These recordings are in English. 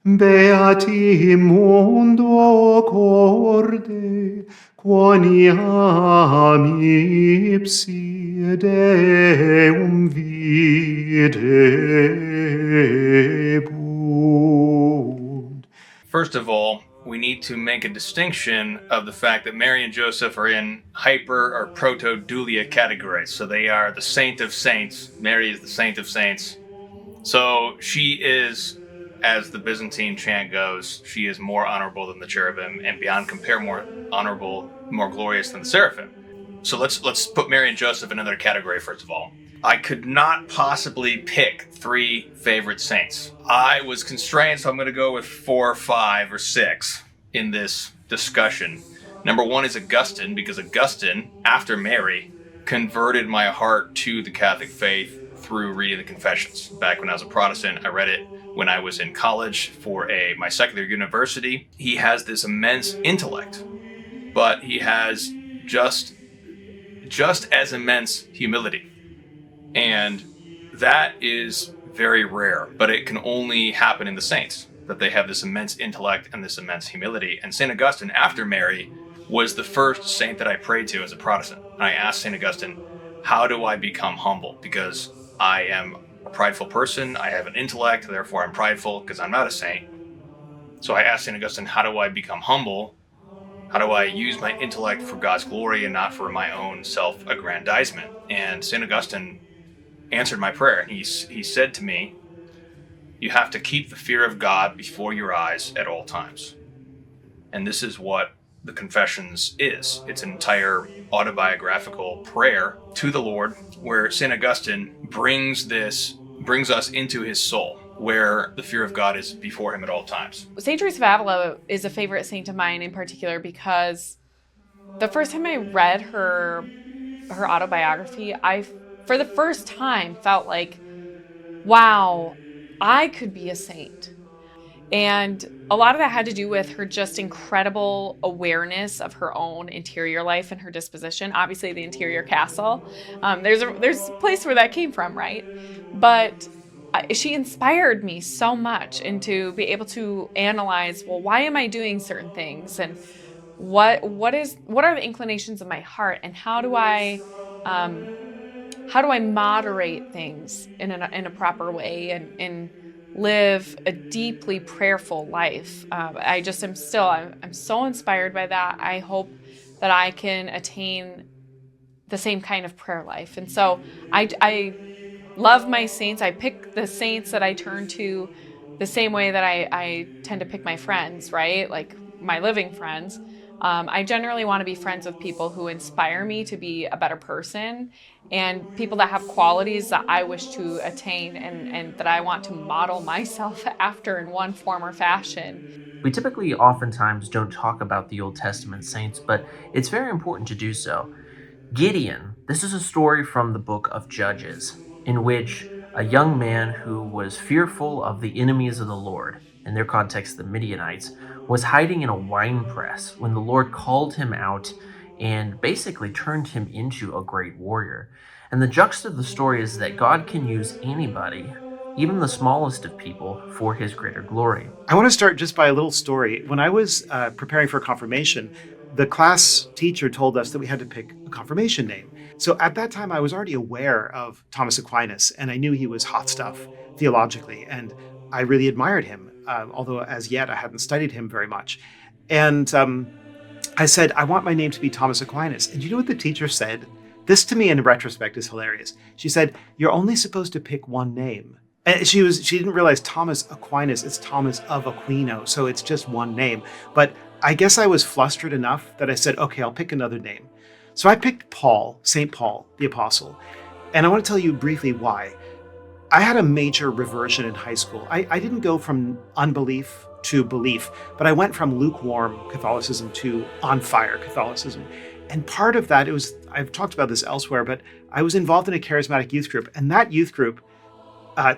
Beati mundo corde, quoniam ipsi Deum videbunt. First of all, we need to make a distinction of the fact that Mary and Joseph are in hyper or proto-dulia categories. So they are the saint of saints. Mary is the saint of saints. So she is, as the Byzantine chant goes, she is more honorable than the cherubim and beyond compare more honorable, more glorious than the seraphim. So let's put Mary and Joseph in another category first of all. I could not possibly pick 3 favorite saints. I was constrained, so I'm going to go with 4, 5, or 6 in this discussion. Number 1 is Augustine, because Augustine, after Mary, converted my heart to the Catholic faith through reading the Confessions. Back when I was a Protestant, I read it when I was in college for my secular university. He has this immense intellect, but he has just as immense humility. And that is very rare, but it can only happen in the saints, that they have this immense intellect and this immense humility. And St. Augustine, after Mary, was the first saint that I prayed to as a Protestant. And I asked St. Augustine, how do I become humble? Because I am a prideful person, I have an intellect, therefore I'm prideful because I'm not a saint. So I asked St. Augustine, how do I become humble? How do I use my intellect for God's glory and not for my own self-aggrandizement? And St. Augustine answered my prayer. He said to me, you have to keep the fear of God before your eyes at all times. And this is what the Confessions is. It's an entire autobiographical prayer to the Lord where St. Augustine brings us into his soul, where the fear of God is before him at all times. St. Teresa of Avila is a favorite saint of mine in particular because the first time I read her autobiography, I for the first time felt like, wow, I could be a saint. And a lot of that had to do with her just incredible awareness of her own interior life and her disposition. Obviously, the interior castle. There's a place where that came from, right? But she inspired me so much into be able to analyze, well, why am I doing certain things, and what are the inclinations of my heart, and how do I moderate things in a proper way and live a deeply prayerful life. I'm so inspired by that. I hope that I can attain the same kind of prayer life. And so I love my saints. I pick the saints that I turn to the same way that I tend to pick my friends, right? Like my living friends. I generally want to be friends with people who inspire me to be a better person, and people that have qualities that I wish to attain and that I want to model myself after in one form or fashion. We typically oftentimes don't talk about the Old Testament saints, but it's very important to do so. Gideon, this is a story from the book of Judges, in which a young man who was fearful of the enemies of the Lord, in their context the Midianites, was hiding in a wine press when the Lord called him out and basically turned him into a great warrior. And the juxta of the story is that God can use anybody, even the smallest of people, for his greater glory. I want to start just by a little story. When I was preparing for confirmation, the class teacher told us that we had to pick a confirmation name. So at that time, I was already aware of Thomas Aquinas, and I knew he was hot stuff theologically, and I really admired him, although as yet I hadn't studied him very much. And I said, I want my name to be Thomas Aquinas. And you know what the teacher said? This to me in retrospect is hilarious. She said, you're only supposed to pick one name. And she didn't realize Thomas Aquinas, it's Thomas of Aquino, so it's just one name. But I guess I was flustered enough that I said, okay, I'll pick another name. So I picked Paul, St. Paul, the Apostle. And I want to tell you briefly why. I had a major reversion in high school. I didn't go from unbelief to belief, but I went from lukewarm Catholicism to on fire Catholicism. And part of that, I've talked about this elsewhere, but I was involved in a charismatic youth group, and that youth group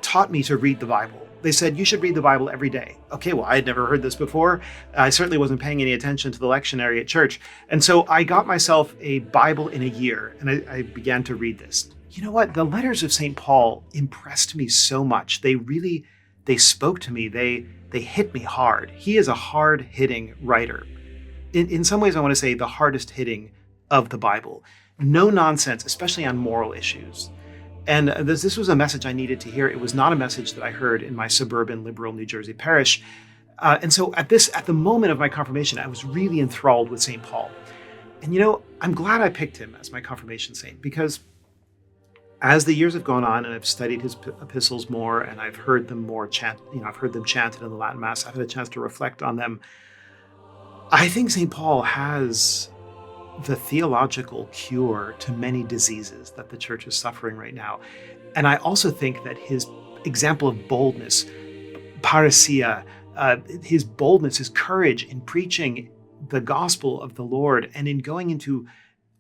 taught me to read the Bible. They said, you should read the Bible every day. Okay, well, I had never heard this before. I certainly wasn't paying any attention to the lectionary at church. And so I got myself a Bible in a year, and I began to read this. You know what? The letters of St. Paul impressed me so much. They they spoke to me. They hit me hard. He is a hard-hitting writer. In some ways, I want to say the hardest hitting of the Bible. No nonsense, especially on moral issues. And this was a message I needed to hear. It was not a message that I heard in my suburban liberal New Jersey parish. And so at the moment of my confirmation, I was really enthralled with St. Paul. And I'm glad I picked him as my confirmation saint, because as the years have gone on and I've studied his epistles more and I've heard them I've heard them chanted in the Latin Mass, I've had a chance to reflect on them. I think St. Paul has the theological cure to many diseases that the church is suffering right now. And I also think that his example of boldness, parousia, his boldness, his courage in preaching the gospel of the Lord and in going into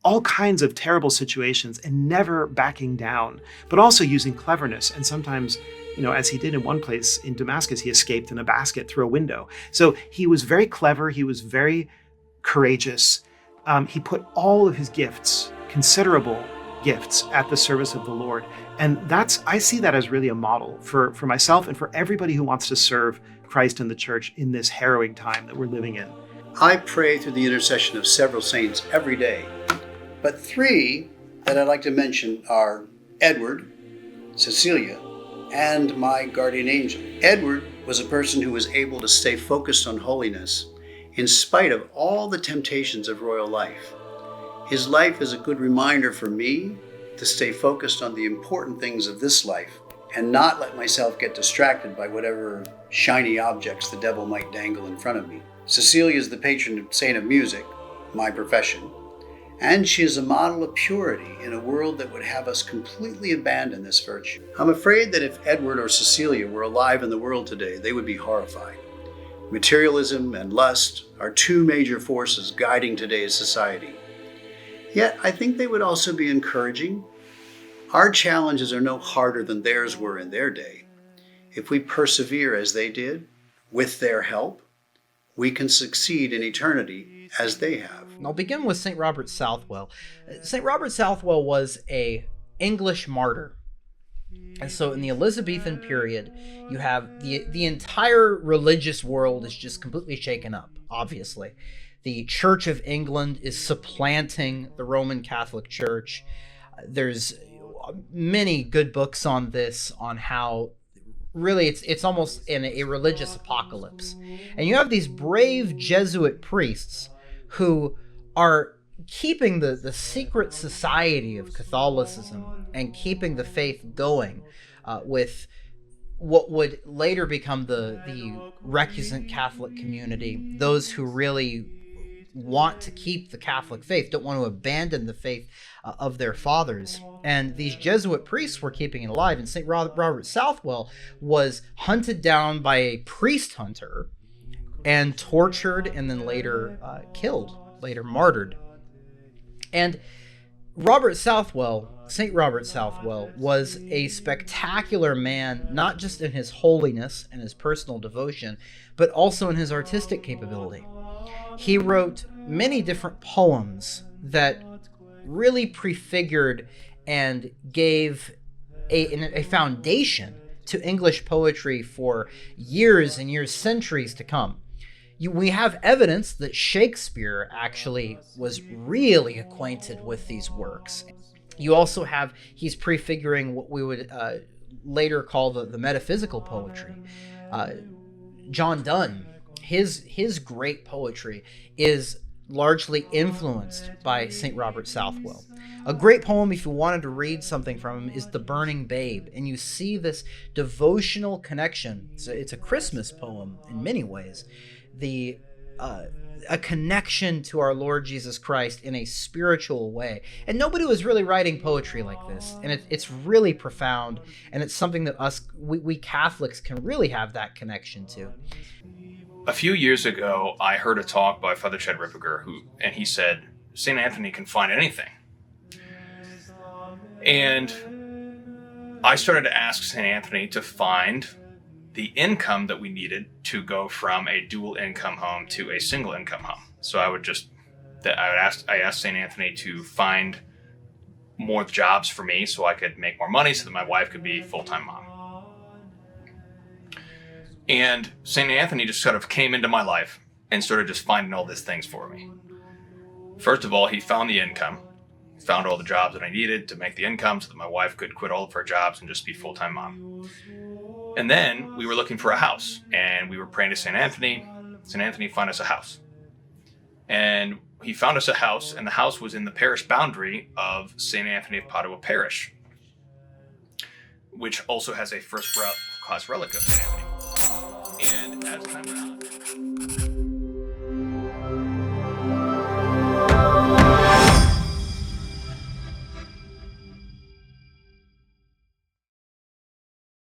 all kinds of terrible situations and never backing down, but also using cleverness. And sometimes, as he did in one place in Damascus, he escaped in a basket through a window. So he was very clever. He was very courageous. He put all of his gifts, considerable gifts, at the service of the Lord. And I see that as really a model for myself and for everybody who wants to serve Christ and the church in this harrowing time that we're living in. I pray through the intercession of several saints every day, but 3 that I'd like to mention are Edward, Cecilia, and my guardian angel. Edward was a person who was able to stay focused on holiness in spite of all the temptations of royal life. His life is a good reminder for me to stay focused on the important things of this life and not let myself get distracted by whatever shiny objects the devil might dangle in front of me. Cecilia is the patron saint of music, my profession, and she is a model of purity in a world that would have us completely abandon this virtue. I'm afraid that if Edward or Cecilia were alive in the world today, they would be horrified. Materialism and lust are 2 major forces guiding today's society. Yet, I think they would also be encouraging. Our challenges are no harder than theirs were in their day. If we persevere as they did, with their help, we can succeed in eternity as they have. I'll begin with St. Robert Southwell. St. Robert Southwell was an English martyr. And so in the Elizabethan period, you have the entire religious world is just completely shaken up, obviously. The Church of England is supplanting the Roman Catholic Church. There's many good books on this, on how really it's almost in a religious apocalypse. And you have these brave Jesuit priests who are keeping the secret society of Catholicism and keeping the faith going with what would later become the recusant Catholic community, those who really want to keep the Catholic faith, don't want to abandon the faith of their fathers. And these Jesuit priests were keeping it alive. And St. Robert Southwell was hunted down by a priest hunter and tortured and then later killed, later martyred. And St. Robert Southwell, was a spectacular man, not just in his holiness and his personal devotion, but also in his artistic capability. He wrote many different poems that really prefigured and gave a foundation to English poetry for years and years, centuries to come. We have evidence that Shakespeare actually was really acquainted with these works. You also have, he's prefiguring what we would later call the metaphysical poetry. John Donne, his great poetry is largely influenced by St. Robert Southwell. A great poem, if you wanted to read something from him, is The Burning Babe. And you see this devotional connection. It's a Christmas poem in many ways. A connection to our Lord Jesus Christ in a spiritual way. And nobody was really writing poetry like this. And it's really profound. And it's something that we Catholics can really have that connection to. A few years ago, I heard a talk by Father Chad Ripperger, and he said, St. Anthony can find anything. And I started to ask St. Anthony to find the income that we needed to go from a dual income home to a single income home. So I asked St. Anthony to find more jobs for me so I could make more money so that my wife could be full-time mom. And St. Anthony just sort of came into my life and started just finding all these things for me. First of all, he found the income, found all the jobs that I needed to make the income so that my wife could quit all of her jobs and just be full-time mom. And then we were looking for a house, and we were praying to St. Anthony. St. Anthony found us a house. And he found us a house, and the house was in the parish boundary of St. Anthony of Padua Parish, which also has a first-class relic of St. Anthony. And as time went on,